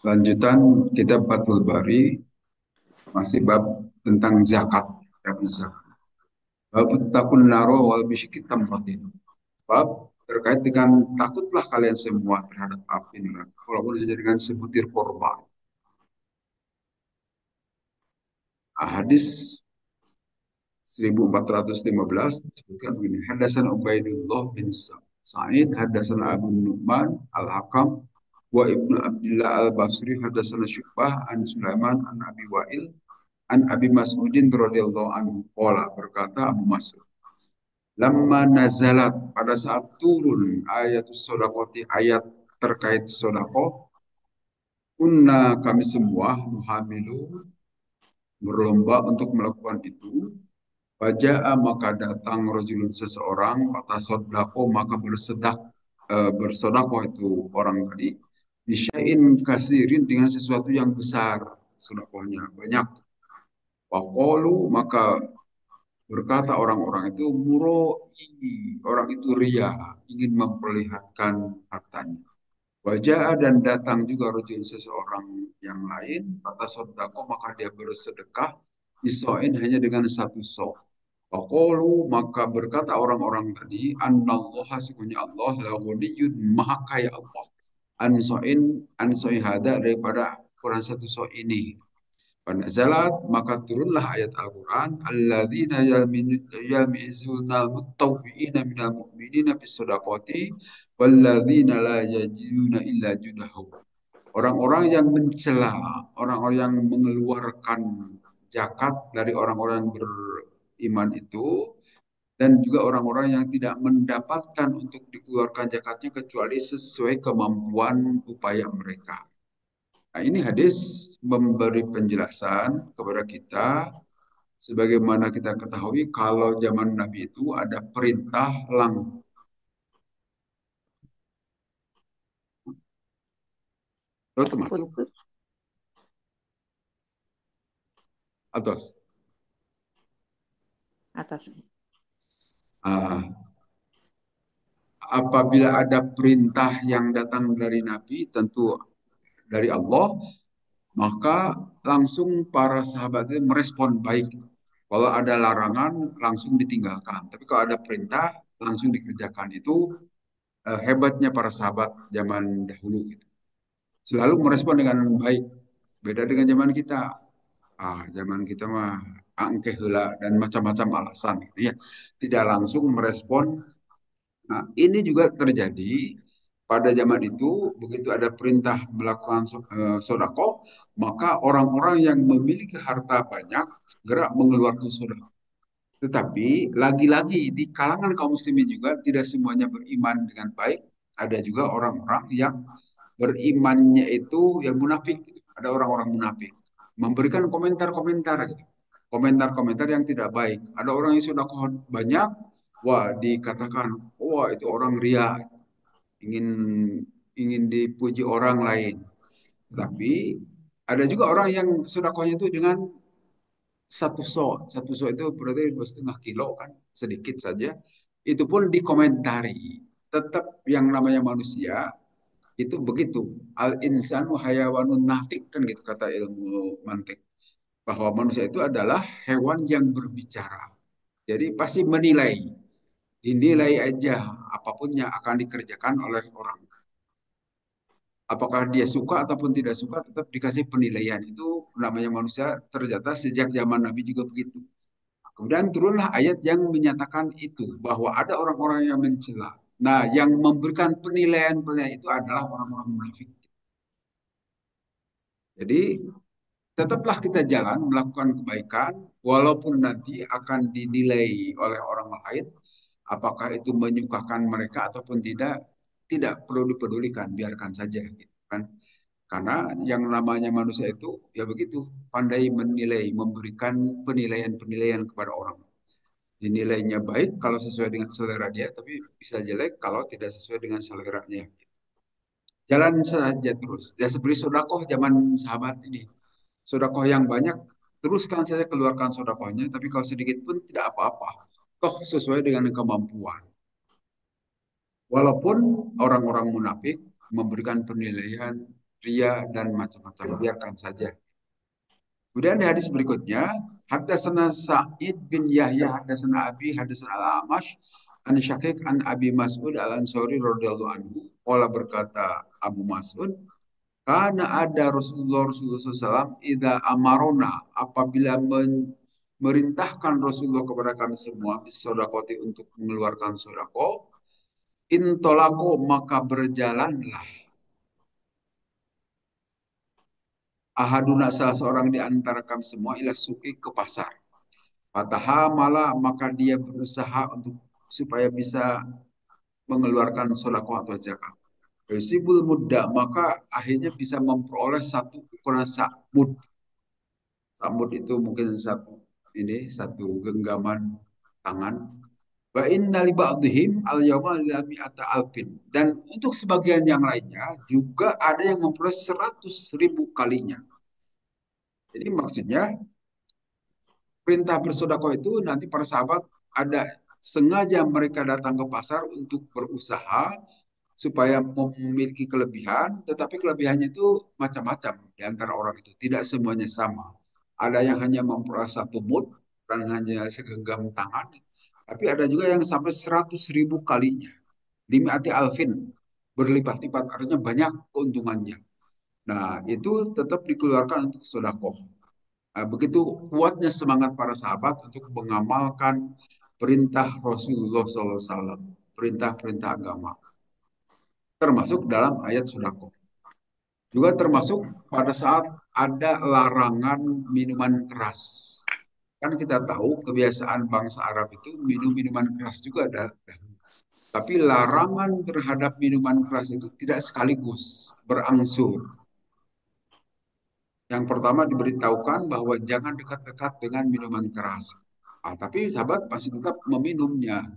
Lanjutan kitab Fathul Bari masih bab tentang zakat. Bab zakat. Bab takun naro wal bisyikit tamratin. Bab terkait dengan takutlah kalian semua terhadap api neraka walaupun hanya dengan sebutir korma. Hadis 1415 disebutkan begini. Hadasan Ubaidullah bin Sa'id, hadasan Abu Nu'man Al-Hakam wa Ibnu Abdullah Al-Basri, hadasan Syu'bah an Sulaiman an Abi Wa'il an Abi Mas'udin radhiyallahu anhu qala, berkata Abu Mas'ud, lamma nazalat, pada saat turun ayatus sodakoti, ayat terkait sodakoh, kunna, kami semua, muhamilu, berlomba untuk melakukan itu. Wajah, maka datang rojulun, seseorang, kata sodako, maka bersodakoh itu orang tadi, bisyain kasirin, dengan sesuatu yang besar, sodakohnya banyak. Waqalu, maka berkata orang-orang itu, muroi, orang itu ria, ingin memperlihatkan hartanya. Wajah, dan datang juga rojul, seseorang yang lain, kata sodako, maka dia bersedekah, isoin, hanya dengan satu sok. Faqalu, maka berkata orang-orang tadi, annallaha, sesungguhnya Allah, la ghaniyun, maha kaya Allah. Ansoin hada, daripada Quran satu so ini. Panazalat, maka turunlah ayat Al-Quran, alladzina yamizuna muttawwi'ina minal mu'minina bis sadaqati walladzina la yajiduna illa judahum. Orang-orang yang mencela, orang-orang yang mengeluarkan zakat dari orang-orang yang beriman itu, dan juga orang-orang yang tidak mendapatkan untuk dikeluarkan zakatnya kecuali sesuai kemampuan upaya mereka. Nah, ini hadis memberi penjelasan kepada kita, sebagaimana kita ketahui kalau zaman Nabi itu ada perintah itu masuk Putus atas. atas. Ah, apabila ada perintah yang datang dari Nabi, tentu dari Allah, maka langsung para sahabat itu merespon baik. Kalau ada larangan, langsung ditinggalkan. Tapi kalau ada perintah, langsung dikerjakan. Itu hebatnya para sahabat zaman dahulu gitu. Selalu merespon dengan baik. Beda dengan zaman kita. Zaman kita mah angkeh heula dan macam-macam alasan gitu ya. Tidak langsung merespon. Nah, ini juga terjadi pada zaman itu, begitu ada perintah melakukan sodako, maka orang-orang yang memiliki harta banyak segera mengeluarkan sodako. Tetapi lagi-lagi di kalangan kaum muslimin juga tidak semuanya beriman dengan baik. Ada juga orang-orang yang berimannya itu yang munafik, gitu. Ada orang-orang munafik memberikan komentar-komentar gitu. Komentar-komentar yang tidak baik. Ada orang yang sudah banyak, wah dikatakan, wah itu orang ria, ingin ingin dipuji orang lain. Tapi ada juga orang yang sedekahnya itu dengan satu so itu berarti 2,5 kilo kan, sedikit saja. Itu pun dikomentari. Tetap yang namanya manusia itu begitu. Al insanu hayawanun natik kan gitu kata ilmu mantik. Bahwa manusia itu adalah hewan yang berbicara. Jadi pasti menilai. Dinilai aja apapun yang akan dikerjakan oleh orang. Apakah dia suka ataupun tidak suka, tetap dikasih penilaian. Itu namanya manusia, ternyata sejak zaman Nabi juga begitu. Kemudian turunlah ayat yang menyatakan itu, bahwa ada orang-orang yang mencela. Nah, yang memberikan penilaian-penilaian itu adalah orang-orang munafik. Jadi, tetaplah kita jalan melakukan kebaikan, walaupun nanti akan dinilai oleh orang lain, apakah itu menyukakan mereka ataupun tidak, tidak perlu dipedulikan, biarkan saja, gitu kan. Karena yang namanya manusia itu ya begitu, pandai menilai, memberikan penilaian-penilaian kepada orang. Dinilainya baik kalau sesuai dengan selera dia, tapi bisa jelek kalau tidak sesuai dengan seleranya. Jalan saja terus. Ya seperti sodakoh zaman sahabat ini. Sodakoh yang banyak, teruskan saja keluarkan sodakohnya, tapi kalau sedikit pun tidak apa-apa. Toh sesuai dengan kemampuan. Walaupun orang-orang munafik memberikan penilaian, ria dan macam-macam. Biarkan saja. Kemudian di hadis berikutnya, Haddatsana Sa'id bin Yahya, haddatsana Abi, haddatsana Al-Amash, an Syakik an Abi Mas'ud Al-Ansari radhiyallahu anhu. Qala berkata Abu Mas'ud, karena ada Rasulullah SAW, Ida amarona, apabila merintahkan Rasulullah kepada kami semua, sodakoti untuk mengeluarkan sodako, intolako maka berjalanlah ahaduna salah seorang di antara kami semua ila suki ke pasar. Fataha malah maka dia berusaha untuk supaya bisa mengeluarkan sodako atau zakat. Yusibul mudda maka akhirnya bisa memperoleh satu ukuran mud. Samud itu mungkin satu genggaman tangan. Wa inna li ba'dihim al yawma mi'ata alfin. Dan untuk sebagian yang lainnya juga ada yang memperoleh 100.000 kalinya. Jadi maksudnya perintah bersedekah itu nanti para sahabat ada sengaja mereka datang ke pasar untuk berusaha supaya memiliki kelebihan, tetapi kelebihannya itu macam-macam di antara orang itu. Tidak semuanya sama. Ada yang hanya memperoleh satu mut dan hanya segenggam tangan, tapi ada juga yang sampai 100.000 kalinya. Limiati alfin, berlipat-lipat, artinya banyak keuntungannya. Nah, itu tetap dikeluarkan untuk sodakoh. Nah, begitu kuatnya semangat para sahabat untuk mengamalkan perintah Rasulullah SAW, perintah-perintah agama termasuk dalam ayat sodako. Juga termasuk pada saat ada larangan minuman keras. Kan kita tahu kebiasaan bangsa Arab itu minum minuman keras juga ada. Tapi larangan terhadap minuman keras itu tidak sekaligus, berangsur. Yang pertama diberitahukan bahwa jangan dekat-dekat dengan minuman keras. Tapi sahabat masih tetap meminumnya.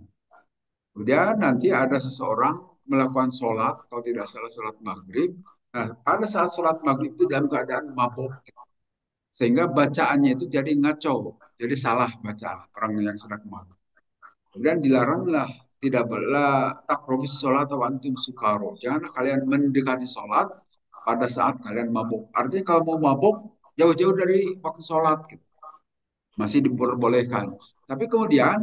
Kemudian nanti ada seseorang melakukan sholat, kalau tidak salah sholat maghrib. Nah, pada saat sholat maghrib itu dalam keadaan mabuk. Sehingga bacaannya itu jadi ngaco. Jadi salah bacaan orang yang sedang mabuk. Kemudian dilaranglah tidak boleh takrobis sholat atau antum sukaro. Janganlah kalian mendekati sholat pada saat kalian mabuk. Artinya kalau mau mabuk, jauh-jauh dari waktu sholat. Gitu. Masih diperbolehkan. Tapi kemudian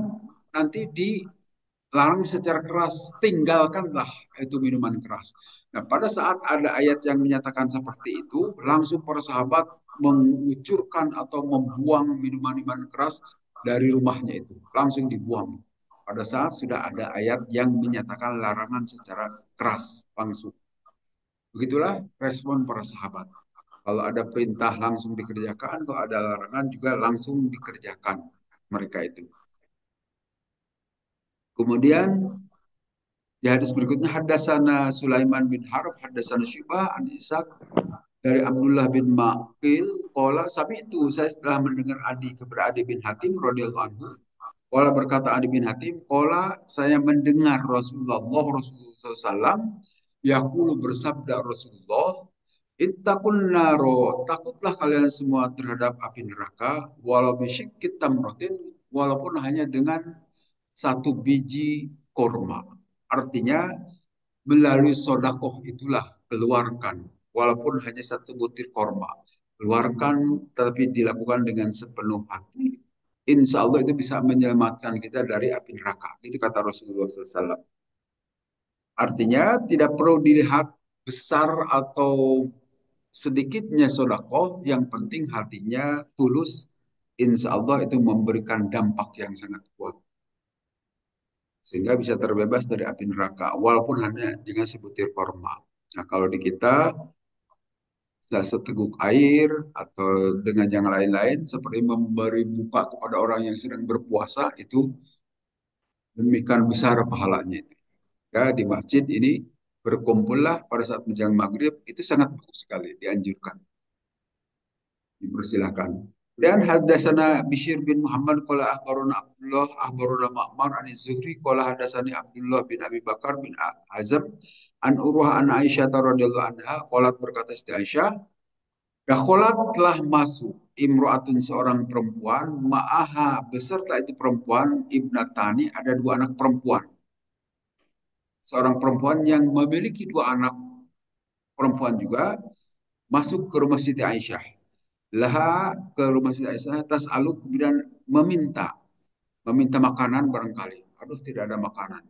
nanti dilarang secara keras, tinggalkanlah itu minuman keras. Nah, pada saat ada ayat yang menyatakan seperti itu, langsung para sahabat mengucurkan atau membuang minuman-minuman keras dari rumahnya itu. Langsung dibuang. Pada saat sudah ada ayat yang menyatakan larangan secara keras langsung. Begitulah respon para sahabat. Kalau ada perintah langsung dikerjakan, kalau ada larangan juga langsung dikerjakan mereka itu. Kemudian di hadis berikutnya hadasana Sulaiman bin Harb hadasana Syubah an Ishaq dari Abdullah bin Maqil qala sami itu saya setelah mendengar kepada Adi bin Hatim radhiyallahu anhu qala berkata Adi bin Hatim qala saya mendengar Rasulullah SAW yaqulu bersabda Rasulullah ittaqun naro takutlah kalian semua terhadap api neraka walau bisyikit tamratin walaupun hanya dengan satu biji korma. Artinya melalui sodakoh itulah keluarkan. Walaupun hanya satu butir korma. Keluarkan tapi dilakukan dengan sepenuh hati. Insya Allah itu bisa menyelamatkan kita dari api neraka. Itu kata Rasulullah SAW. Artinya tidak perlu dilihat besar atau sedikitnya sodakoh. Yang penting hatinya tulus. Insya Allah itu memberikan dampak yang sangat kuat sehingga bisa terbebas dari api neraka walaupun hanya dengan sebutir korma. Nah, kalau di kita seteguk air atau dengan yang lain-lain seperti memberi buka kepada orang yang sedang berpuasa itu demikian besar pahalanya itu. Ya, di masjid ini berkumpullah pada saat menjelang maghrib itu sangat bagus sekali dianjurkan dipersilahkan. Dan hadasana Bishr bin Muhammad qala akhbaruna Ma'mar an Zuhri qala hadasani Abdullah bin Abi Bakar bin Azam an Urwah an Aisyah radhiyallahu anha qalat berkata Siti Aisyah dakholat telah masuk imro'atun seorang perempuan ma'aha beserta itu perempuan ibnatani ada dua anak perempuan seorang perempuan yang memiliki dua anak perempuan juga masuk ke rumah Siti Aisyah. Laha ke rumah Siti Aisyah, tas aluk kemudian meminta, meminta makanan barangkali. Aduh, tidak ada makanan.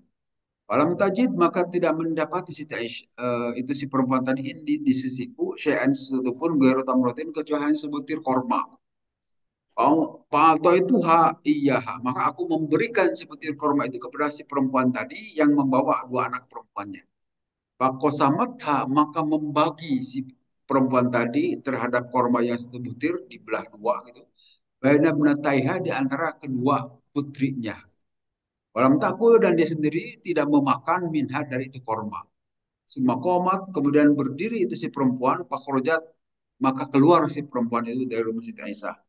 Falam tajid maka tidak mendapati Siti Aisyah, itu si perempuan tadi di sisiku syai'an sesuatu pun ghairu tamratin kecuali hanya sebutir korma. Palto itu iya maka aku memberikan sebutir korma itu kepada si perempuan tadi yang membawa dua anak perempuannya. Pakosamatha maka membagi si perempuan tadi terhadap korma yang satu butir dibelah dua gitu. Baina benataiha di antara kedua putrinya. Walam takul dan dia sendiri tidak memakan minha dari itu korma. Suma komat kemudian berdiri itu si perempuan pakrojat maka keluar si perempuan itu dari rumah Siti Aisyah.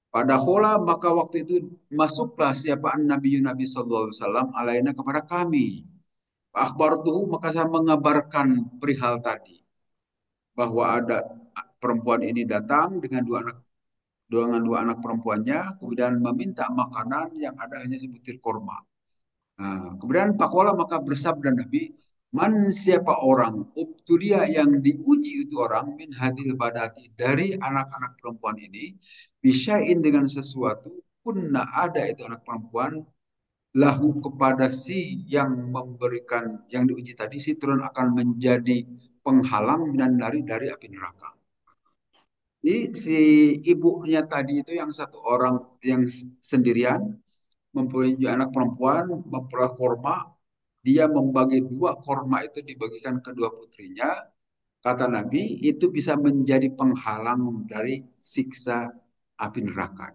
Pada khola maka waktu itu masuklah siapa Nabi Sallallahu Alaihi Wasallam alaina kepada kami. Akhbar tuh maka saya mengabarkan perihal tadi bahwa ada perempuan ini datang dengan dua anak perempuannya kemudian meminta makanan yang ada hanya sebutir korma. Nah, kemudian Pakola maka bersabda Nabi, man siapa orang, ubtulia yang diuji itu orang, min hadil badati, dari anak-anak perempuan ini, bisain dengan sesuatu, punna ada itu anak perempuan, lahu kepada si yang memberikan, yang diuji tadi, si turun akan menjadi penghalang dan dari api neraka. Jadi si ibunya tadi itu yang satu orang yang sendirian, mempunyai anak perempuan, memperoleh korma, dia membagi dua korma itu dibagikan kedua putrinya. Kata Nabi, itu bisa menjadi penghalang dari siksa api neraka.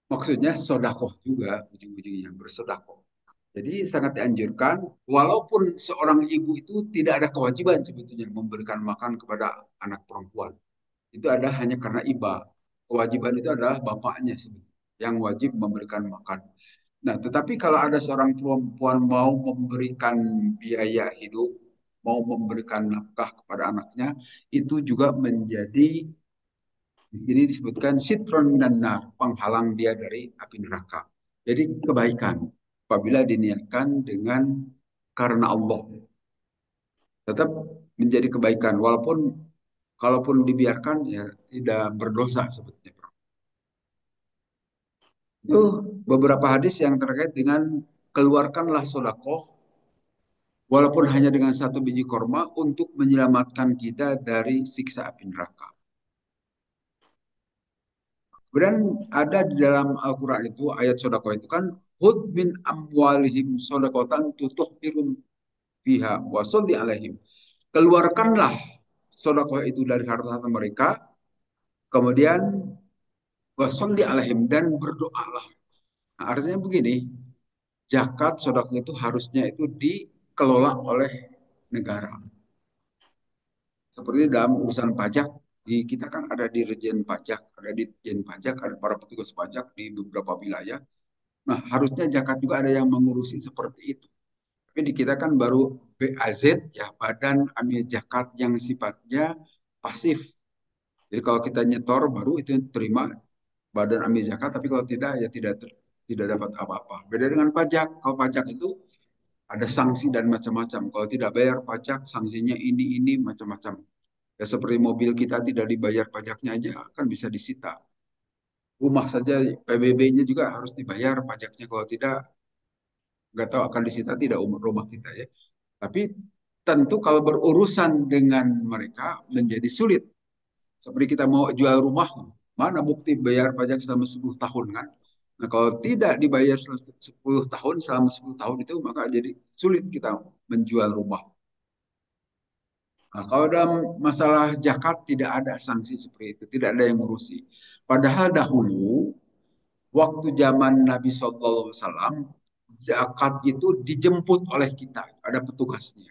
Maksudnya sodakoh juga, ujung-ujungnya bersodakoh. Jadi sangat dianjurkan, walaupun seorang ibu itu tidak ada kewajiban sebetulnya memberikan makan kepada anak perempuan. Itu ada hanya karena iba. Kewajiban itu adalah bapaknya sebetulnya yang wajib memberikan makan. Nah, tetapi kalau ada seorang perempuan mau memberikan biaya hidup, mau memberikan nafkah kepada anaknya, itu juga menjadi di sini disebutkan sitron dan nar, penghalang dia dari api neraka. Jadi kebaikan apabila diniatkan dengan karena Allah tetap menjadi kebaikan walaupun kalaupun dibiarkan ya tidak berdosa sebetulnya. Itu beberapa hadis yang terkait dengan keluarkanlah sodakoh walaupun hanya dengan satu biji korma untuk menyelamatkan kita dari siksa api neraka. Kemudian ada di dalam Al-Quran itu ayat sodakoh itu kan hud min amwalihim sodakotan tutuh birum fiha wasolli alaihim. Keluarkanlah sodakoh itu dari harta mereka, kemudian wasolli alaihim dan berdoalah. Nah, artinya begini, zakat sodakoh itu harusnya itu dikelola oleh negara. Seperti dalam urusan pajak, di kita kan ada dirjen pajak, ada ditjen pajak, ada para petugas pajak di beberapa wilayah. Nah, harusnya zakat juga ada yang mengurusi seperti itu. Tapi di kita kan baru BAZ, ya Badan Amil Zakat yang sifatnya pasif. Jadi kalau kita nyetor baru itu terima Badan Amil Zakat, tapi kalau tidak ya tidak dapat apa-apa. Beda dengan pajak. Kalau pajak itu ada sanksi dan macam-macam. Kalau tidak bayar pajak, sanksinya ini macam-macam. Ya seperti mobil kita tidak dibayar pajaknya aja kan bisa disita. Rumah saja PBB-nya juga harus dibayar pajaknya. Kalau tidak, nggak tahu akan disita tidak rumah kita ya. Tapi tentu kalau berurusan dengan mereka menjadi sulit. Seperti kita mau jual rumah, mana bukti bayar pajak selama 10 tahun kan? Nah kalau tidak dibayar 10 tahun, selama 10 tahun itu maka jadi sulit kita menjual rumah. Nah, kalau dalam masalah zakat tidak ada sanksi seperti itu, tidak ada yang ngurusi. Padahal dahulu waktu zaman Nabi SAW, zakat itu dijemput oleh kita, ada petugasnya.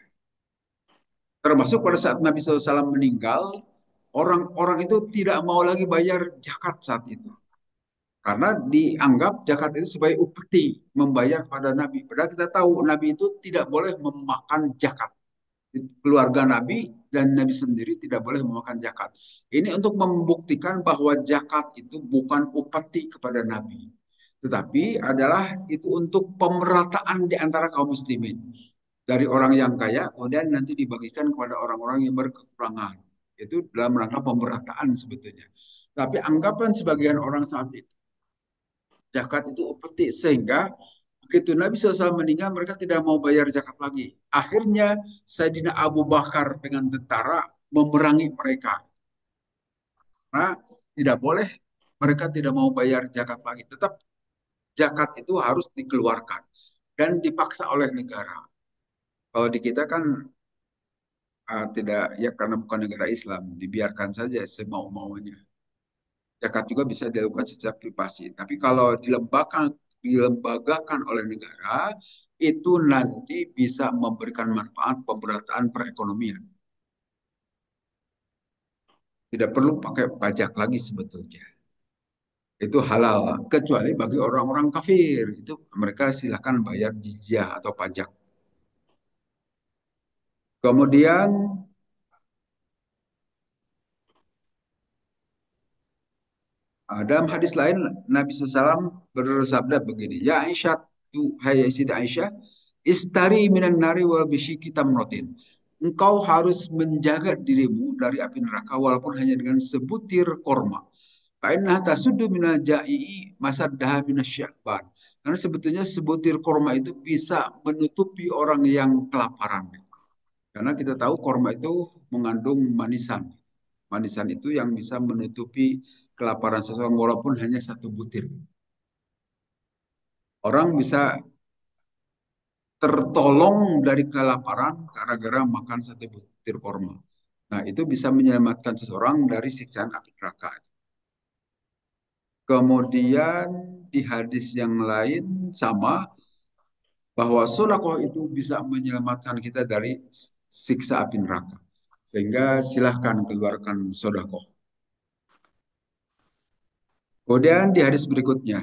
Termasuk pada saat Nabi SAW meninggal, orang-orang itu tidak mau lagi bayar zakat saat itu. Karena dianggap zakat itu sebagai upeti membayar pada Nabi. Padahal kita tahu Nabi itu tidak boleh memakan zakat. Keluarga Nabi dan Nabi sendiri tidak boleh memakan zakat. Ini untuk membuktikan bahwa zakat itu bukan upeti kepada Nabi, tetapi adalah itu untuk pemerataan di antara kaum muslimin. Dari orang yang kaya, kemudian nanti dibagikan kepada orang-orang yang berkekurangan. Itu dalam rangka pemerataan sebetulnya. Tapi anggapan sebagian orang saat itu, zakat itu upeti, sehingga begitu Nabi SAW meninggal, mereka tidak mau bayar zakat lagi. Akhirnya Sayyidina Abu Bakar dengan tentara memerangi mereka. Nah, tidak boleh, mereka tidak mau bayar zakat lagi. Tetap zakat itu harus dikeluarkan dan dipaksa oleh negara. Kalau di kita kan tidak, ya karena bukan negara Islam, dibiarkan saja semau-maunya. Zakat juga bisa dilakukan secara privasi. Tapi kalau dilembagakan oleh negara, itu nanti bisa memberikan manfaat pemberataan perekonomian. Tidak perlu pakai pajak lagi sebetulnya. Itu halal. Kecuali bagi orang-orang kafir. Itu mereka silakan bayar jizyah atau pajak. Kemudian dalam hadis lain Nabi SAW bersabda begini, Ya Aisyah, hai Siti Aisyah, istari minan nari wal bisyiki tamrotin. Engkau harus menjaga dirimu dari api neraka walaupun hanya dengan sebutir korma. Fa'innaha tasuddu minal ja'i'i masaddaha minasyaban. Karena sebetulnya sebutir korma itu bisa menutupi orang yang kelaparan. Karena kita tahu korma itu mengandung manisan. Manisan itu yang bisa menutupi kelaparan seseorang walaupun hanya satu butir. Orang bisa tertolong dari kelaparan gara-gara makan satu butir korma. Nah, itu bisa menyelamatkan seseorang dari siksaan api neraka. Kemudian di hadis yang lain sama bahwa sedekah itu bisa menyelamatkan kita dari siksa api neraka. Sehingga silahkan keluarkan sedekah. Kemudian di hadis berikutnya,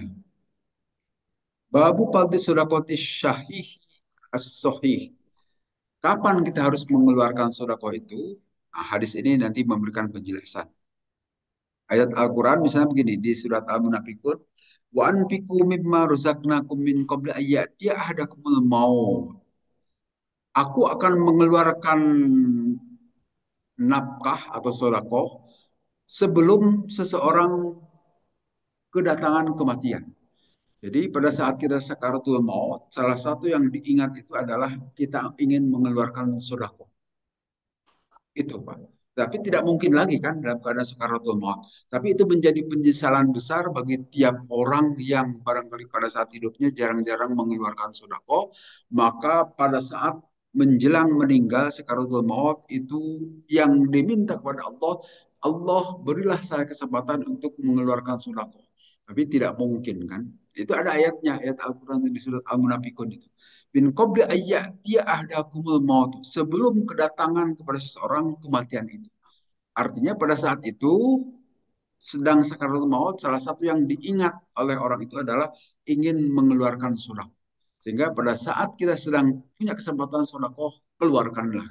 Babu palti sodakoti syahih as-sohih. Kapan kita harus mengeluarkan sodakoh itu? Nah, hadis ini nanti memberikan penjelasan. Ayat Al-Quran misalnya begini, di surat Al-Munafikun, Wa anfiku mimma rozaknakum min qabla ayyatiya ahadakumul maut. Aku akan mengeluarkan nafkah atau sodakoh sebelum seseorang kedatangan kematian. Jadi pada saat kita sakaratul maut, salah satu yang diingat itu adalah kita ingin mengeluarkan sodako. Itu Pak. Tapi tidak mungkin lagi kan dalam keadaan sakaratul maut. Tapi itu menjadi penyesalan besar bagi tiap orang yang barangkali pada saat hidupnya jarang-jarang mengeluarkan sodako. Maka pada saat menjelang meninggal sakaratul maut itu yang diminta kepada Allah, Allah berilah saya kesempatan untuk mengeluarkan sodako. Tapi tidak mungkin kan. Itu ada ayatnya, ayat Al-Quran di surat Al-Munafikun itu. Bin qabli ayyatiya ahdakumul maut. Sebelum kedatangan kepada seseorang kematian itu. Artinya pada saat itu sedang sakaratul maut, salah satu yang diingat oleh orang itu adalah ingin mengeluarkan sedekah. Sehingga pada saat kita sedang punya kesempatan sedekah, keluarkanlah.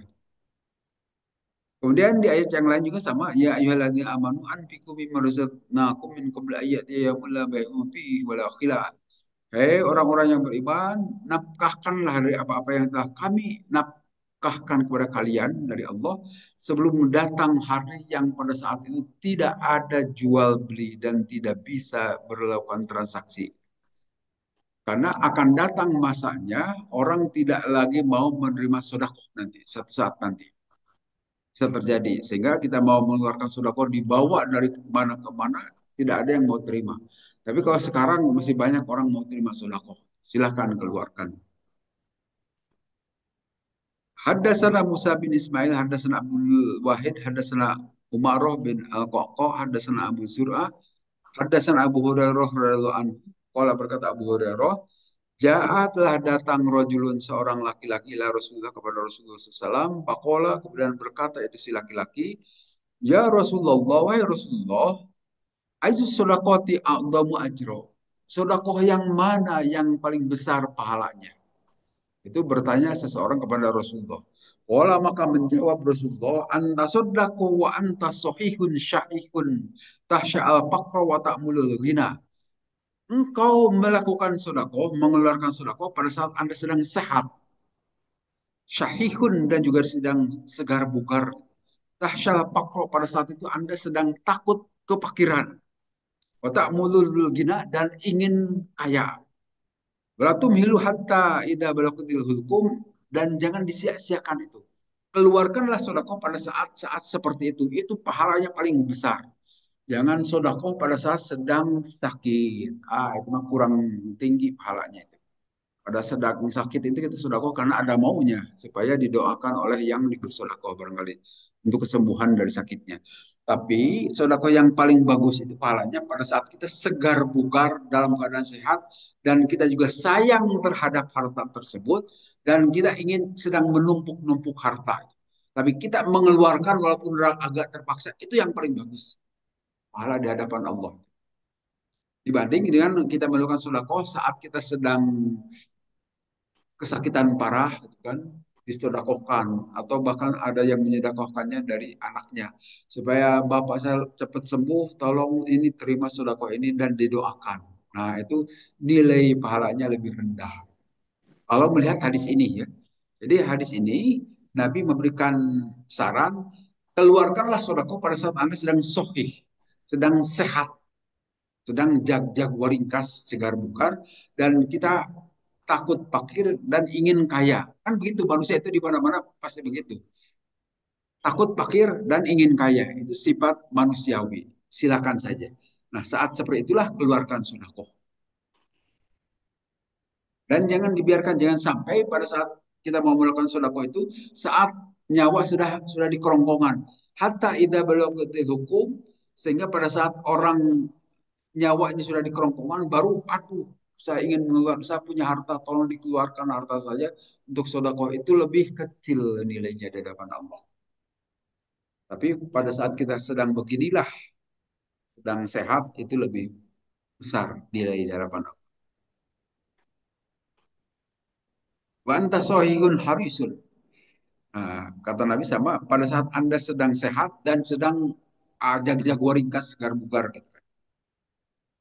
Kemudian di ayat yang lain juga sama, ya ayyuhalladzina amanu anfiqu mimma razaqnakum min qabli ayyatiya yaumul la bai'un fihi wala khilal. Hei orang-orang yang beriman, nafkahkanlah dari apa-apa yang telah kami nafkahkan kepada kalian dari Allah sebelum datang hari yang pada saat itu tidak ada jual beli dan tidak bisa berlakukan transaksi. Karena akan datang masanya orang tidak lagi mau menerima sedekah nanti, satu saat nanti bisa terjadi. Sehingga kita mau mengeluarkan sedekah dibawa dari mana ke mana, tidak ada yang mau terima. Tapi kalau sekarang masih banyak orang mau terima sedekah, silahkan keluarkan. Haddatsana Musa bin Ismail, haddatsana Abdul Wahid, haddatsana Umarah bin Al-Qaqah, haddatsana Abu Zur'ah, haddatsana Abu Hurairah radhiyallahu anhu. Qala berkata Abu Hurairah, Ja'a telah datang rojulun seorang laki-laki ila Rasulullah kepada Rasulullah SAW. Pakola kemudian berkata itu si laki-laki, Ya Rasulullah, wahai Rasulullah, ayu sodakoti a'damu ajro. Sodakoh yang mana yang paling besar pahalanya? Itu bertanya seseorang kepada Rasulullah. Wala maka menjawab Rasulullah, anta sodaku wa anta sohihun syahihun tahsya'al faqra wa ta'mulul ghina. Engkau melakukan sodakoh, mengeluarkan sodakoh pada saat Anda sedang sehat, syahihun dan juga sedang segar bugar. Tahsyal pakro, pada saat itu Anda sedang takut kepakiran. Otak mulul gina dan ingin kaya. Walatum hilu hatta ida balakutil hulkum, dan jangan disia-siakan itu. Keluarkanlah sodako pada saat-saat seperti itu. Itu pahalanya paling besar. Jangan sodako pada saat sedang sakit. Itu mah kurang tinggi pahalanya itu. Pada sedang sakit itu kita sodako karena ada maunya. Supaya didoakan oleh yang diberi sodako barangkali. Untuk kesembuhan dari sakitnya. Tapi sodako yang paling bagus itu pahalanya pada saat kita segar bugar dalam keadaan sehat. Dan kita juga sayang terhadap harta tersebut. Dan kita ingin sedang menumpuk-numpuk harta. Tapi kita mengeluarkan walaupun agak terpaksa. Itu yang paling bagus. Pahala di hadapan Allah. Dibanding dengan kita melakukan sedekah saat kita sedang kesakitan parah, gitu kan, disedekahkan atau bahkan ada yang menyedekahkannya dari anaknya supaya bapak saya cepat sembuh, tolong ini terima sedekah ini dan didoakan. Nah, itu nilai pahalanya lebih rendah. Kalau melihat hadis ini ya. Jadi hadis ini Nabi memberikan saran, keluarkanlah sedekah pada saat Anda sedang sahih, sedang sehat, sedang jag-jag waringkas segar bugar, dan kita takut fakir dan ingin kaya. Kan begitu manusia itu di mana-mana pasti begitu. Takut fakir dan ingin kaya itu sifat manusiawi. Silakan saja. Nah, saat seperti itulah keluarkan sedekah. Dan jangan dibiarkan, jangan sampai pada saat kita mau melakukan sedekah itu saat nyawa sudah di kerongkongan. Hatta idza balaghatil hukum, sehingga pada saat orang nyawanya sudah di kerongkongan baru aduh, saya ingin mengeluarkan, saya punya harta, tolong dikeluarkan harta saja untuk sedekah. Itu lebih kecil nilainya di hadapan Allah. Tapi pada saat kita sedang beginilah, sedang sehat, itu lebih besar nilai di hadapan Allah. Wa anta sahihun harisun. Nah, kata Nabi sama, pada saat Anda sedang sehat dan sedang jag-jago ringkas segar bugar gitu kan.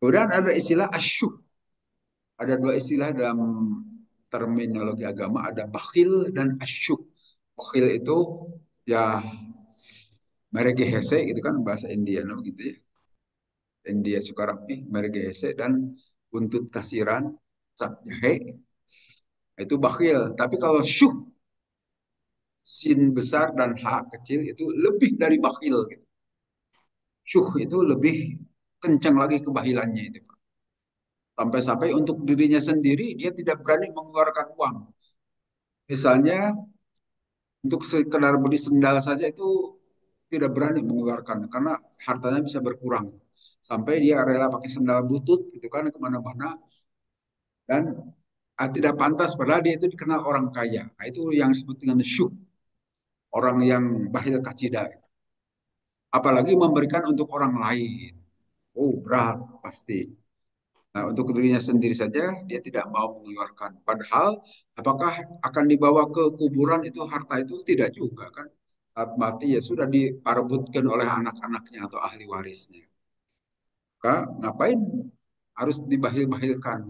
Kemudian ada istilah asyuh. Ada dua istilah dalam terminologi agama, ada bakhil dan asyuk. Bakhil itu ya merege hese gitu kan bahasa India gitu ya. India Sukarapih, merege hese dan buntut kasiran, cap jahe, itu bakhil. Tapi kalau syuk, sin besar dan ha kecil itu lebih dari bakhil gitu. Syuh itu lebih kencang lagi kebahilannya itu. Sampai-sampai untuk dirinya sendiri dia tidak berani mengeluarkan uang. Misalnya untuk sekedar beli sendal saja itu tidak berani mengeluarkan karena hartanya bisa berkurang. Sampai dia rela pakai sendal butut gitu kan kemana-mana dan tidak pantas padahal dia itu dikenal orang kaya. Nah, itu yang disebut dengan syuh, orang yang bahil kacida. Apalagi memberikan untuk orang lain. Oh, berat pasti. Nah, untuk dirinya sendiri saja dia tidak mau mengeluarkan. Padahal apakah akan dibawa ke kuburan itu harta itu tidak juga kan? Saat mati ya sudah diperebutkan oleh anak-anaknya atau ahli warisnya. Maka ngapain harus dibahil-bahilkan?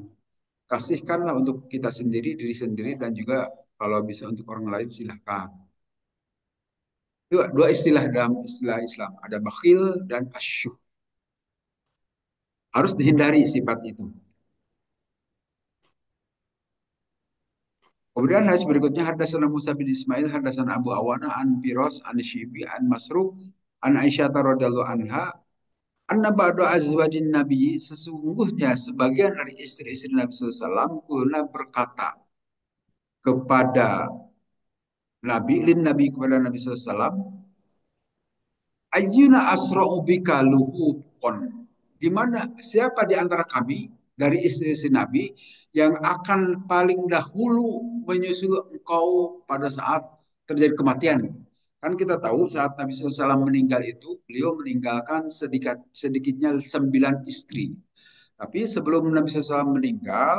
Kasihkanlah untuk kita sendiri, diri sendiri dan juga kalau bisa untuk orang lain silahkan. Itu dua istilah dalam istilah Islam. Ada bakhil dan asyuh. Harus dihindari sifat itu. Kemudian hadis berikutnya hadasana Musa bin Ismail hadasana Abu Awana an Biros an Syibi an Masruq an Aisyah radhiyallahu anha anna ba'du azwajin Nabi, sesungguhnya sebagian dari istri-istri Nabi SAW kuna berkata kepada Nabi, lin Nabi kepada Nabi SAW, ayyuna asra'u bika luhukon. Di mana siapa di antara kami dari istri-istri Nabi yang akan paling dahulu menyusul engkau pada saat terjadi kematian. Kan kita tahu saat Nabi SAW meninggal itu, beliau meninggalkan sedikitnya 9 istri. Tapi sebelum Nabi SAW meninggal,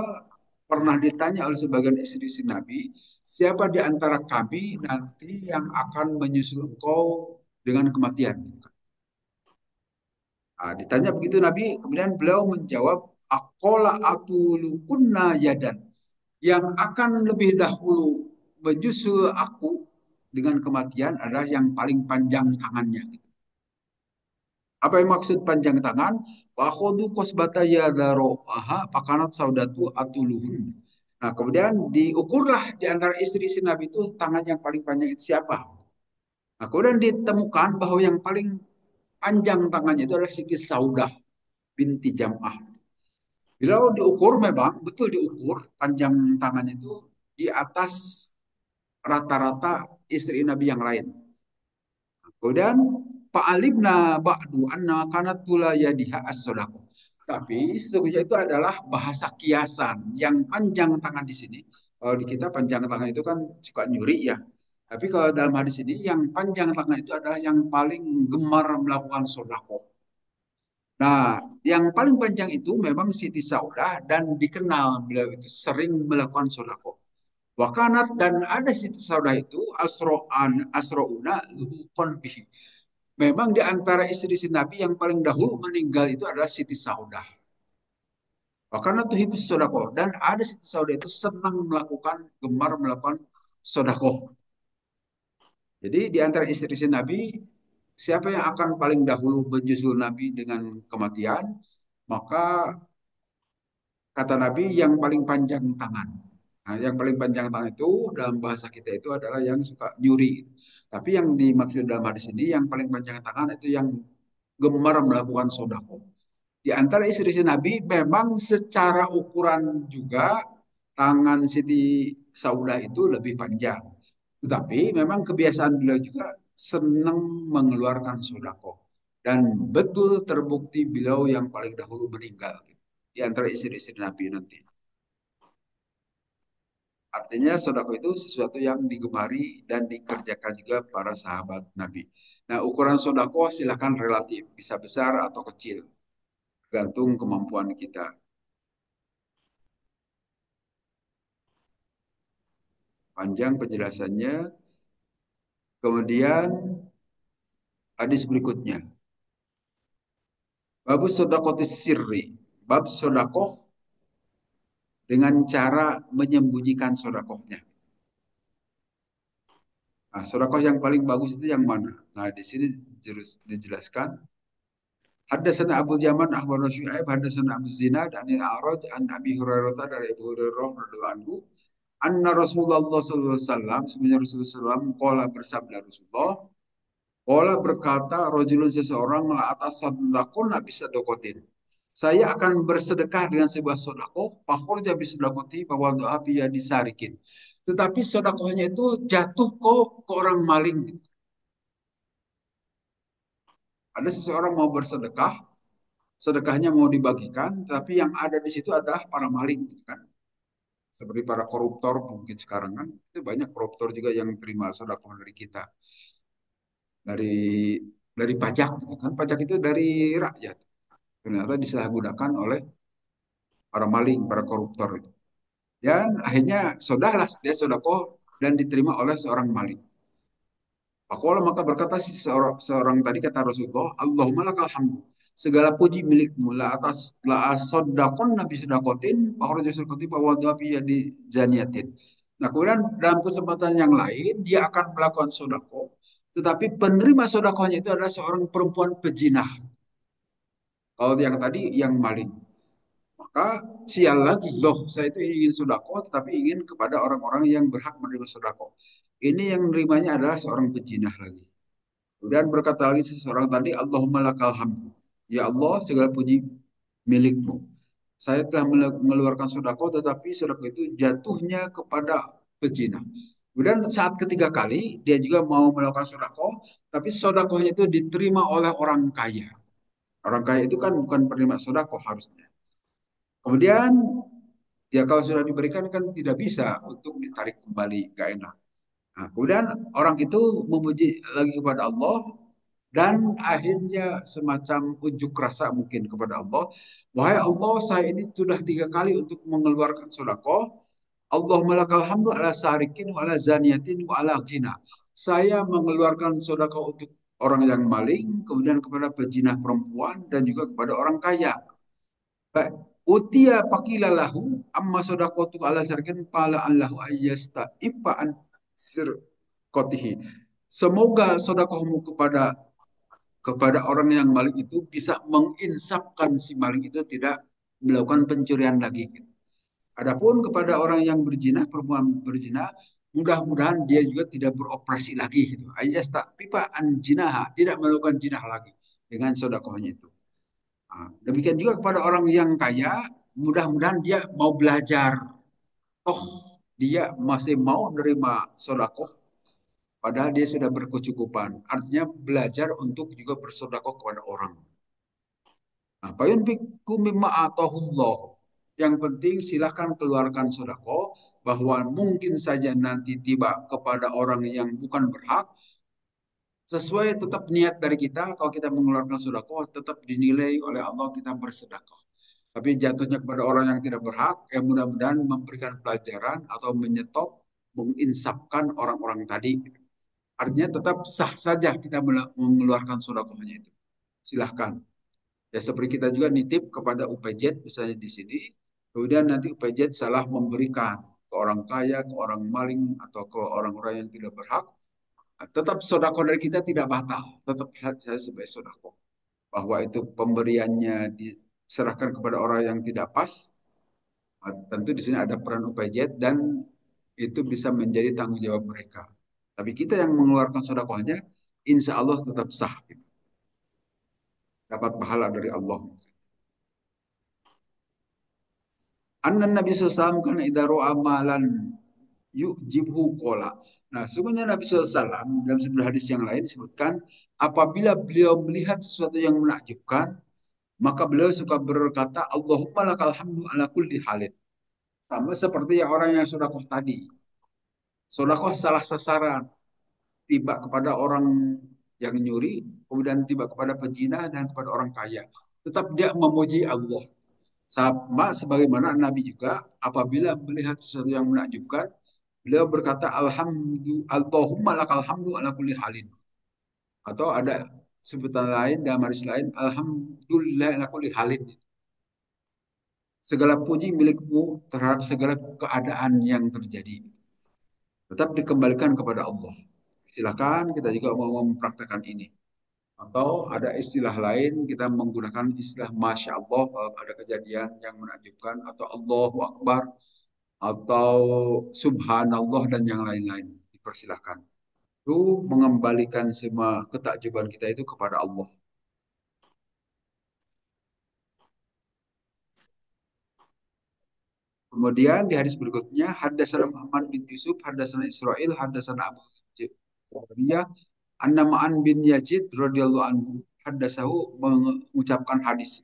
pernah ditanya oleh sebagian istri-istri Nabi, siapa di antara kami nanti yang akan menyusul engkau dengan kematian? Nah, ditanya begitu Nabi, kemudian beliau menjawab, akola atulukunna yadan. Yang akan lebih dahulu menyusul aku dengan kematian adalah yang paling panjang tangannya. Apa yang maksud panjang tangan? Wakhodu kosbata yadaro'aha pakanat saudatu atuluhun. Nah, kemudian diukurlah di antara istri-istri Nabi itu tangan yang paling panjang itu siapa? Nah, kemudian ditemukan bahwa yang paling panjang tangannya itu adalah Siti Saudah binti Jam'ah. Bila diukur memang betul diukur panjang tangannya itu di atas rata-rata istri Nabi yang lain. Kemudian fa'alimna ba'du anna kanat tula yadiha as-sadaqah. Tapi sesungguhnya itu adalah bahasa kiasan. Yang panjang tangan di sini, kalau di kita panjang tangan itu kan suka nyuri ya. Tapi kalau dalam hadis ini yang panjang tangan itu adalah yang paling gemar melakukan sodakoh. Nah, yang paling panjang itu memang Siti Saudah dan dikenal beliau itu sering melakukan sodakoh. Wakanat dan ada Siti Saudah itu asrouna luhukon bihi. Memang di antara istri-istri Nabi yang paling dahulu meninggal itu adalah Siti Saudah. Karena tuh hibis sodako dan ada Siti Saudah itu senang melakukan gemar melakukan sodako. Jadi di antara istri-istri Nabi siapa yang akan paling dahulu menyusul Nabi dengan kematian, maka kata Nabi yang paling panjang tangan. Nah, yang paling panjang tangan itu dalam bahasa kita itu adalah yang suka nyuri. Tapi yang dimaksud dalam hadis ini yang paling panjang tangan itu yang gemar melakukan sodako. Di antara istri-istri Nabi memang secara ukuran juga tangan Siti Saudah itu lebih panjang. Tetapi memang kebiasaan beliau juga senang mengeluarkan sodako. Dan betul terbukti beliau yang paling dahulu meninggal di antara istri-istri Nabi nanti. Artinya sodako itu sesuatu yang digemari dan dikerjakan juga para sahabat Nabi. Nah, ukuran sodako silakan relatif, bisa besar atau kecil, tergantung kemampuan kita. Panjang penjelasannya. Kemudian hadis berikutnya. Babus sodakotis sirri. Bab sodakoh dengan cara menyembunyikan sodakohnya. Nah, sodakoh yang paling bagus itu yang mana? Nah, di sini dijelaskan. Haddatsana Abu Yaman akhbarana Syu'aib haddatsana Abu Zinad anil A'raj an Abi Hurairah dari Abu Hurairah radhiyallahu anhu anna Rasulullah sallallahu alaihi wasallam sebenarnya Rasulullah sallallahu alaihi wasallam bersabda Rasulullah qala berkata rajulun seseorang la atas sadaqun bisa dokotin. Saya akan bersedekah dengan sebuah sodakoh, fakhurja bisedakoti bahwa doa biya disarikin. Tetapi sodakohnya itu jatuh kok ke orang maling. Ada seseorang mau bersedekah, sedekahnya mau dibagikan, tapi yang ada di situ adalah para maling, gitu kan? Seperti para koruptor mungkin sekarang kan, itu banyak koruptor juga yang terima sedekah dari kita, dari dari pajak, gitu kan? Pajak itu dari rakyat, ternyata disalahgunakan oleh para maling, para koruptor itu. Dan akhirnya sodahlah dia sodakoh dan diterima oleh seorang maling. Pakola maka berkata si seorang tadi kata Rasulullah, Allahumma lakal hamdu. Segala puji milikmu la atas la asodakon nabi sodakotin, pahor sodakotin bahwa ya di zaniatin. Nah kemudian dalam kesempatan yang lain dia akan melakukan sodako, tetapi penerima sodakohnya itu adalah seorang perempuan pejinah. Kalau yang tadi yang maling, maka sial lagi loh. Saya itu ingin sodako, tetapi ingin kepada orang-orang yang berhak menerima sodako. Ini yang menerimanya adalah seorang pejinah lagi. Kemudian berkata lagi seseorang tadi, Allahumma lakal hamdu. Ya Allah, segala puji milikmu. Saya telah mengeluarkan sodako, tetapi sodako itu jatuhnya kepada pezina. Kemudian saat ketiga kali, dia juga mau melakukan sodako, tapi sodakohnya itu diterima oleh orang kaya. Orang kaya itu kan bukan penerima sodako harusnya. Kemudian, ya kalau sudah diberikan kan tidak bisa untuk ditarik kembali, gak enak. Nah, kemudian orang itu memuji lagi kepada Allah, dan akhirnya semacam ujuk rasa mungkin kepada Allah. Wahai Allah, saya ini sudah 3 kali untuk mengeluarkan sodako. Allah malakal hamdu ala sarikin wa ala zaniyatin wa ala ghina. Saya mengeluarkan sodako untuk orang yang maling, kemudian kepada pejinah perempuan, dan juga kepada orang kaya. Baik. Utia pakila lahu amma sodakotu ala sarikin pala allahu ayyasta ipa an sir. kotihi. Semoga sodakohmu kepada orang yang maling itu bisa menginsafkan si maling itu tidak melakukan pencurian lagi. Adapun kepada orang yang berzina, perempuan berzina, mudah-mudahan dia juga tidak beroperasi lagi. Gitu. Ayas tak pipa anjinaha, tidak melakukan jinah lagi dengan sodakohnya itu. Nah, demikian juga kepada orang yang kaya, mudah-mudahan dia mau belajar. Oh, dia masih mau menerima sodakoh, padahal dia sudah berkecukupan. Artinya belajar untuk juga bersodakoh kepada orang. Nah, fayunfiqu mimma atahullah. Yang penting silahkan keluarkan sodako bahwa mungkin saja nanti tiba kepada orang yang bukan berhak. Sesuai tetap niat dari kita, kalau kita mengeluarkan sodako tetap dinilai oleh Allah kita bersedekah. Tapi jatuhnya kepada orang yang tidak berhak, yang mudah-mudahan memberikan pelajaran atau menyetop, menginsafkan orang-orang tadi. Artinya tetap sah saja kita mengeluarkan sodakohnya itu. Silahkan. Ya seperti kita juga nitip kepada UPZ misalnya di sini, kemudian nanti UPZ salah memberikan ke orang kaya, ke orang maling, atau ke orang-orang yang tidak berhak, tetap sodako dari kita tidak batal, tetap saya sebagai sodako. Bahwa itu pemberiannya diserahkan kepada orang yang tidak pas, tentu di sini ada peran UPZ dan itu bisa menjadi tanggung jawab mereka. Tapi kita yang mengeluarkan sodakohnya, insya Allah tetap sah, dapat pahala dari Allah. Anna Nabi SAW kan idaru amalan yu'jibhu kola. Nah, sungguhnya Nabi SAW dalam sebuah hadis yang lain disebutkan, apabila beliau melihat sesuatu yang menakjubkan, maka beliau suka berkata, Allahumma lakal hamdu ala kulli halin. Sama seperti yang orang yang sodakoh tadi. Sodakoh salah sasaran, tiba kepada orang yang nyuri, kemudian tiba kepada pezina dan kepada orang kaya. Tetap dia memuji Allah. Sama sebagaimana Nabi juga apabila melihat sesuatu yang menakjubkan, beliau berkata Allahumma lakal hamdu ala kulli halin. Atau ada sebutan lain dalam hadis lain alhamdulillah ala kulli halin. Segala puji milikmu terhadap segala keadaan yang terjadi. Tetap dikembalikan kepada Allah. Silakan kita juga mau mempraktekkan ini. Atau ada istilah lain kita menggunakan istilah Masya Allah kalau ada kejadian yang menakjubkan atau Allahu Akbar atau Subhanallah dan yang lain-lain. Dipersilahkan. Itu mengembalikan semua ketakjuban kita itu kepada Allah. Kemudian di hadis berikutnya, Haddatsana Muhammad bin Yusuf, Haddatsana Israil, Haddatsana Abu Jahriyah, Anna Ma'an bin Yazid radhiyallahu anhu haddatsahu mengucapkan hadis.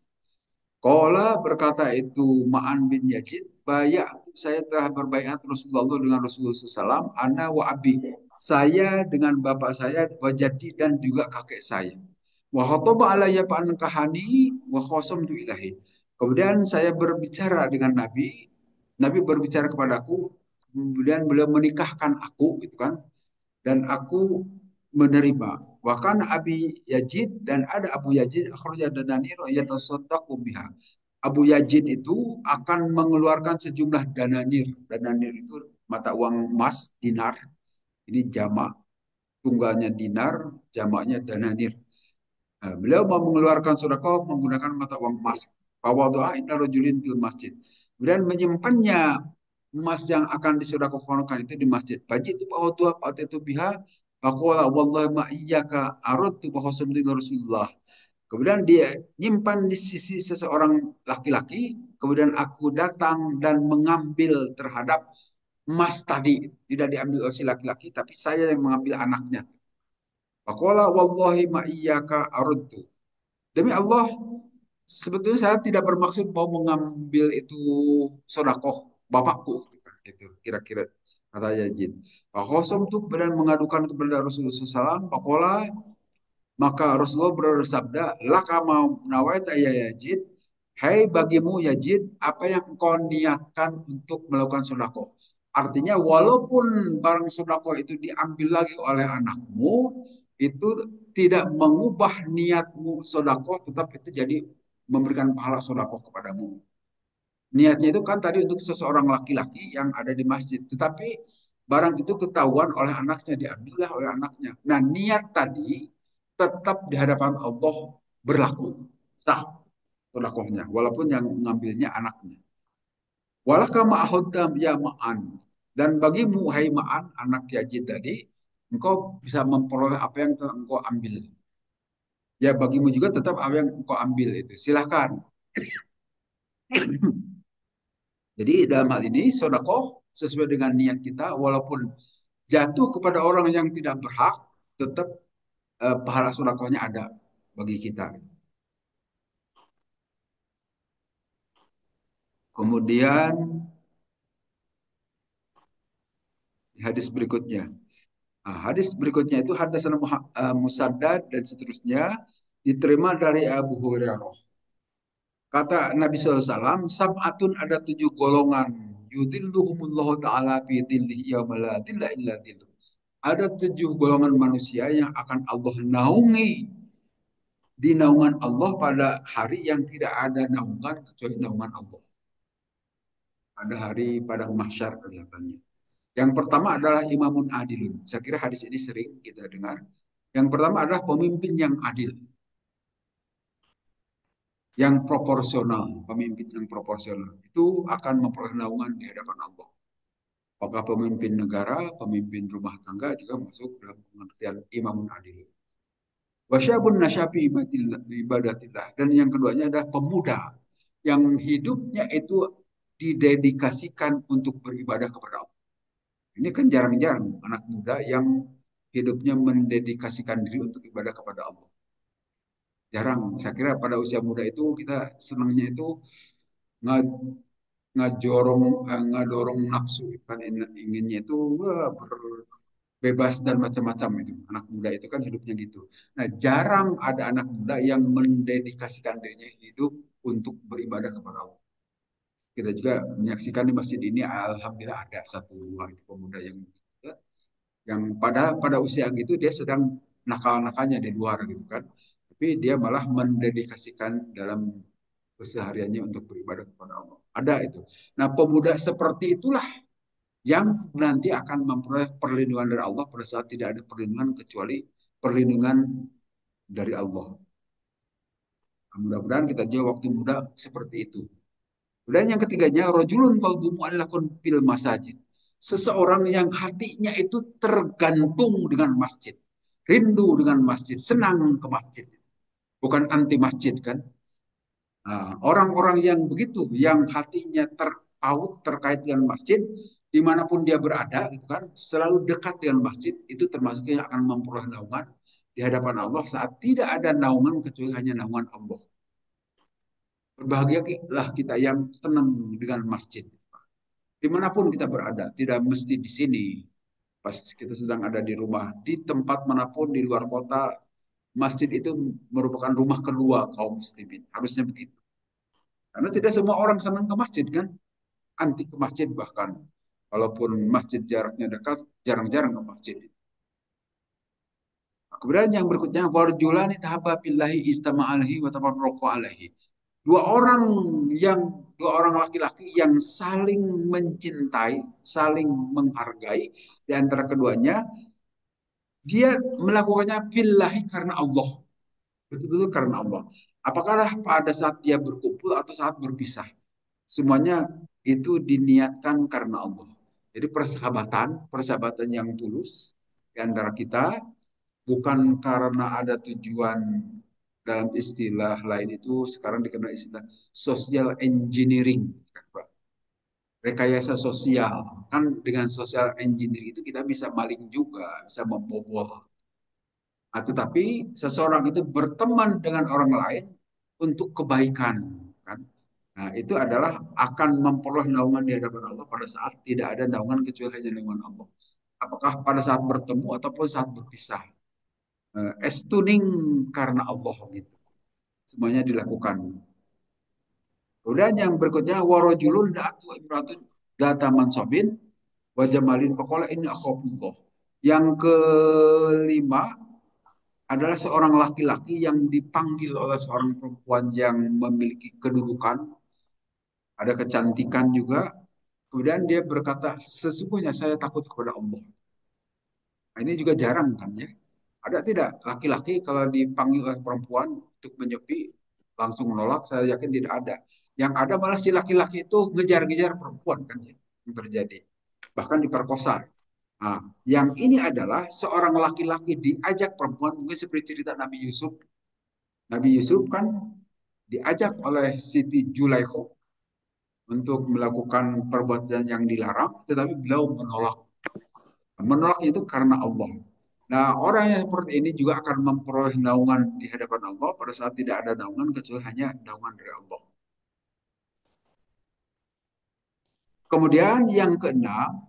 Qala berkata itu Ma'an bin Yazid, bayak saya telah berbaiat Rasulullah dengan Rasulullah SAW, ana wa abi. Saya dengan bapak saya, wajadi dan juga kakek saya. Wa khataba alayya fa'an kahani wa khosam tu ilahi. Kemudian saya berbicara dengan Nabi, Nabi berbicara kepadaku, kemudian beliau menikahkan aku, gitu kan, dan aku menerima. Bahkan Abi Yazid dan ada Abu Yazid akhraja dananir yatasaddaqu biha. Abu Yazid itu akan mengeluarkan sejumlah dananir. Dananir itu mata uang emas, dinar. Ini jamak, tunggalnya dinar, jamaknya dananir. Nah, beliau mau mengeluarkan sedekah menggunakan mata uang emas. Fawadha'a inda rajulin fil masjid. Kemudian menyimpannya emas yang akan disedekahkan itu di masjid. Baji itu fawadha'a fa itu biha faqala wallahi ma iyyaka aradtu fa Rasulullah. Kemudian dia nyimpan di sisi seseorang laki-laki, kemudian aku datang dan mengambil terhadap emas tadi. Tidak diambil oleh si laki-laki, tapi saya yang mengambil anaknya. Faqala wallahi ma iyyaka aradtu. Demi Allah, sebetulnya saya tidak bermaksud mau mengambil itu sodakoh bapakku, gitu kira-kira kata Yazid. Fakhosam tuh kemudian mengadukan kepada Rasulullah SAW. Pakola maka Rasulullah bersabda, laka mau nawaita ya Yazid, hai bagimu Yazid, apa yang kau niatkan untuk melakukan sodakoh? Artinya walaupun barang sodakoh itu diambil lagi oleh anakmu, itu tidak mengubah niatmu sodakoh, tetap itu jadi memberikan pahala sodakoh kepadamu. Niatnya itu kan tadi untuk seseorang laki-laki yang ada di masjid. Tetapi barang itu ketahuan oleh anaknya, diambillah oleh anaknya. Nah, niat tadi tetap di hadapan Allah berlaku, sah berlakunya, walaupun yang mengambilnya anaknya. Walaka ma'ahudam ya ma'an. Dan bagimu, hai ma'an, anak Yazid tadi, engkau bisa memperoleh apa yang telah engkau ambil. Ya bagimu juga tetap apa yang engkau ambil itu. Silahkan. Jadi dalam hal ini, sodakoh sesuai dengan niat kita, walaupun jatuh kepada orang yang tidak berhak, tetap pahala sodakohnya ada bagi kita. Kemudian hadis berikutnya. Nah, hadis berikutnya itu hadatsana Musaddad dan seterusnya diterima dari Abu Hurairah. Kata Nabi SAW, sab'atun ada 7 golongan. Yudilluhumullahu ta'ala fi dhillihi yawma la dhilla illa dhilluh. Ada 7 golongan manusia yang akan Allah naungi di naungan Allah pada hari yang tidak ada naungan kecuali naungan Allah. Pada hari padang mahsyar kelihatannya. Yang pertama adalah imamun adilun. Saya kira hadis ini sering kita dengar. Yang pertama adalah pemimpin yang adil, yang proporsional. Pemimpin yang proporsional itu akan memperoleh naungan di hadapan Allah. Apakah pemimpin negara, pemimpin rumah tangga juga masuk dalam pengertian imamun adil. Wasyabun nasyafi ibadatillah. Dan yang keduanya adalah pemuda yang hidupnya itu didedikasikan untuk beribadah kepada Allah. Ini kan jarang-jarang anak muda yang hidupnya mendedikasikan diri untuk ibadah kepada Allah. Jarang. Saya kira pada usia muda itu kita senangnya itu nga- ngadorong nafsu kan inginnya itu wah, bebas dan macam-macam itu. Anak muda itu kan hidupnya gitu. Nah, jarang ada anak muda yang mendedikasikan dirinya hidup untuk beribadah kepada Allah. Kita juga menyaksikan di masjid ini, alhamdulillah ada satu dua pemuda yang pada usia gitu dia sedang nakal-nakalnya di luar gitu kan. Tapi dia malah mendedikasikan dalam kesehariannya untuk beribadah kepada Allah. Ada itu. Nah, pemuda seperti itulah yang nanti akan memperoleh perlindungan dari Allah pada saat tidak ada perlindungan kecuali perlindungan dari Allah. Nah, mudah-mudahan kita juga waktu muda seperti itu. Dan yang ketiganya, rojulun qalbuhu mu'allaqun fil masajid. Seseorang yang hatinya itu tergantung dengan masjid. Rindu dengan masjid, senang ke masjid. Bukan anti masjid kan? Nah, orang-orang yang begitu, yang hatinya terpaut terkait dengan masjid, dimanapun dia berada, gitu kan, selalu dekat dengan masjid, itu termasuk yang akan memperoleh naungan di hadapan Allah saat tidak ada naungan kecuali hanya naungan Allah. Berbahagialah kita yang tenang dengan masjid. Dimanapun kita berada, tidak mesti di sini. Pas kita sedang ada di rumah, di tempat manapun di luar kota, masjid itu merupakan rumah kedua kaum muslimin. Harusnya begitu. Karena tidak semua orang senang ke masjid kan, anti ke masjid bahkan. Walaupun masjid jaraknya dekat, jarang-jarang ke masjid. Kemudian yang berikutnya, warjulani tahaba billahi istama alaihi wa tafarraqu alaihi. Dua orang laki-laki yang saling mencintai, saling menghargai di antara keduanya, dia melakukannya billahi karena Allah. Betul-betul karena Allah. Apakah pada saat dia berkumpul atau saat berpisah? Semuanya itu diniatkan karena Allah. Jadi persahabatan yang tulus di antara kita bukan karena ada tujuan dalam istilah lain itu sekarang dikenal istilah social engineering, rekayasa sosial. Kan dengan social engineering itu kita bisa maling juga, bisa membobol. Nah, tetapi seseorang itu berteman dengan orang lain untuk kebaikan, kan? Nah, itu adalah akan memperoleh naungan di hadapan Allah pada saat tidak ada naungan kecuali hanya naungan Allah. Apakah pada saat bertemu ataupun saat berpisah. Estuning karena Allah gitu. Semuanya dilakukan. Kemudian yang berikutnya warajulun da'atu imratun data mansabin wa jamalin faqala inni akhafullah. Yang kelima adalah seorang laki-laki yang dipanggil oleh seorang perempuan yang memiliki kedudukan, ada kecantikan juga. Kemudian dia berkata, sesungguhnya saya takut kepada Allah. Nah, ini juga jarang kan ya. Ada tidak laki-laki kalau dipanggil oleh perempuan untuk menyepi langsung menolak? Saya yakin tidak ada. Yang ada malah si laki-laki itu ngejar-ngejar perempuan kan ya yang terjadi. Bahkan diperkosa. Nah, yang ini adalah seorang laki-laki diajak perempuan mungkin seperti cerita Nabi Yusuf. Nabi Yusuf kan diajak oleh Siti Julaikho untuk melakukan perbuatan yang dilarang, tetapi beliau menolak. Menolak itu karena Allah. Nah, orang yang seperti ini juga akan memperoleh naungan di hadapan Allah pada saat tidak ada naungan kecuali hanya naungan dari Allah. Kemudian yang keenam,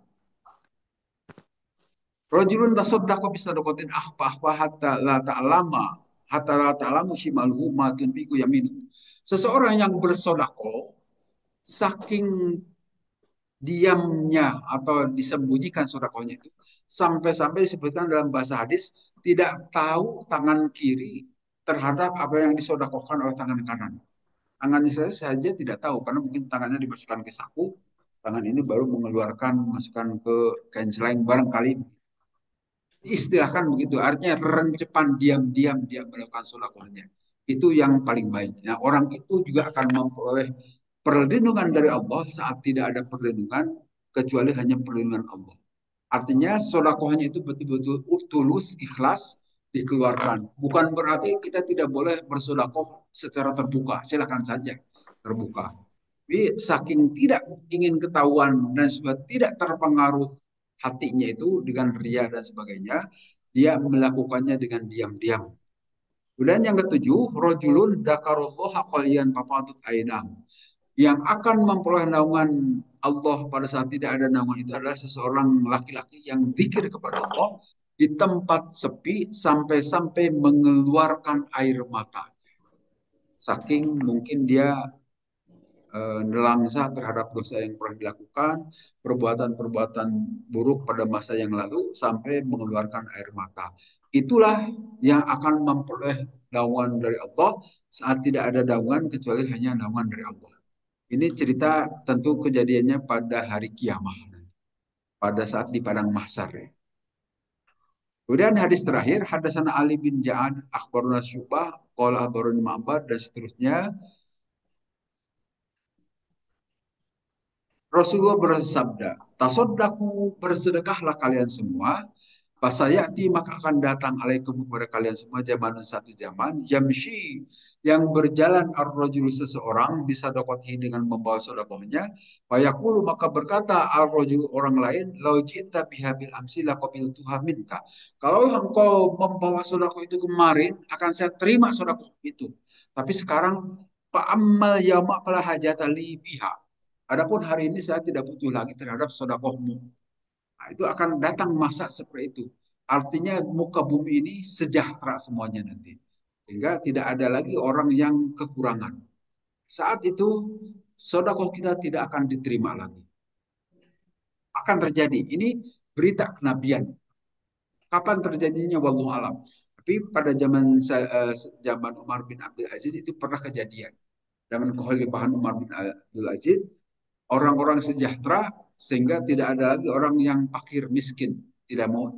rajulun tasaddaqa bisadaqatin akhfa hatta la ta'lama hatta la ta'lamu shimaluhu ma tunfiqu yaminu. Seseorang yang bersedekah saking diamnya atau disembunyikan sedekahnya itu sampai-sampai disebutkan dalam bahasa hadis tidak tahu tangan kiri terhadap apa yang disedekahkan oleh tangan kanan. Tangannya saja tidak tahu karena mungkin tangannya dimasukkan ke saku, tangan ini baru mengeluarkan masukkan ke kain seleng barangkali istilahkan begitu. Artinya rencepan diam-diam dia melakukan sedekahnya. Itu yang paling baik. Nah, orang itu juga akan memperoleh perlindungan dari Allah saat tidak ada perlindungan kecuali hanya perlindungan Allah. Artinya sodakohnya itu betul-betul tulus, ikhlas dikeluarkan. Bukan berarti kita tidak boleh bersodakoh secara terbuka. Silakan saja terbuka. Tapi saking tidak ingin ketahuan dan sudah tidak terpengaruh hatinya itu dengan ria dan sebagainya, dia melakukannya dengan diam-diam. Kemudian yang ketujuh, rojulun dakarullaha qaliyan fafadat ainah. Yang akan memperoleh naungan Allah pada saat tidak ada naungan itu adalah seseorang laki-laki yang zikir kepada Allah di tempat sepi sampai-sampai mengeluarkan air mata. Saking mungkin dia nelangsa terhadap dosa yang pernah dilakukan, perbuatan-perbuatan buruk pada masa yang lalu sampai mengeluarkan air mata. Itulah yang akan memperoleh naungan dari Allah saat tidak ada naungan kecuali hanya naungan dari Allah. Ini cerita tentu kejadiannya pada hari kiamat, pada saat di padang mahsyar ya. Kemudian hadis terakhir, hadasana Ali bin Ja'ad, akhbaruna Syubah, qala akhbaruni Ma'bad dan seterusnya. Rasulullah bersabda, tasoddaku bersedekahlah kalian semua, pasayati maka akan datang alaikum kepada kalian semua zaman satu zaman, yamshi yang berjalan ar-rajulu seseorang bisa dakwati dengan membawa sodakohnya, fayaqulu maka berkata ar-rajulu orang lain, lau ji'ta biha bil amsi laqabil tuha minka. Kalau engkau membawa sodakoh itu kemarin, akan saya terima sodakoh itu. Tapi sekarang, fa'ammal yauma fala hajata li biha. Adapun hari ini saya tidak butuh lagi terhadap sodakohmu. Nah, itu akan datang masa seperti itu. Artinya muka bumi ini sejahtera semuanya nanti. Sehingga tidak ada lagi orang yang kekurangan. Saat itu sodakoh kita tidak akan diterima lagi. Akan terjadi. Ini berita kenabian. Kapan terjadinya? Wallahu alam. Tapi pada zaman Umar bin Abdul Aziz itu pernah kejadian. Zaman kekhalifahan Umar bin Abdul Aziz, orang-orang sejahtera sehingga tidak ada lagi orang yang fakir miskin tidak mau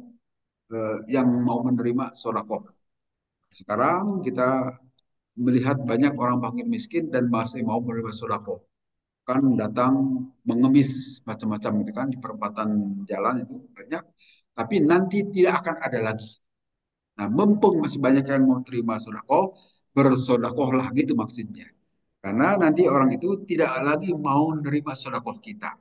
yang mau menerima sodako. Sekarang kita melihat banyak orang fakir miskin dan masih mau menerima sodako. Kan datang mengemis macam-macam gitu kan di perempatan jalan itu banyak. Tapi nanti tidak akan ada lagi. Nah, mumpung masih banyak yang mau terima sodako, bersodakohlah gitu maksudnya. Karena nanti orang itu tidak lagi mau menerima sodakoh kita.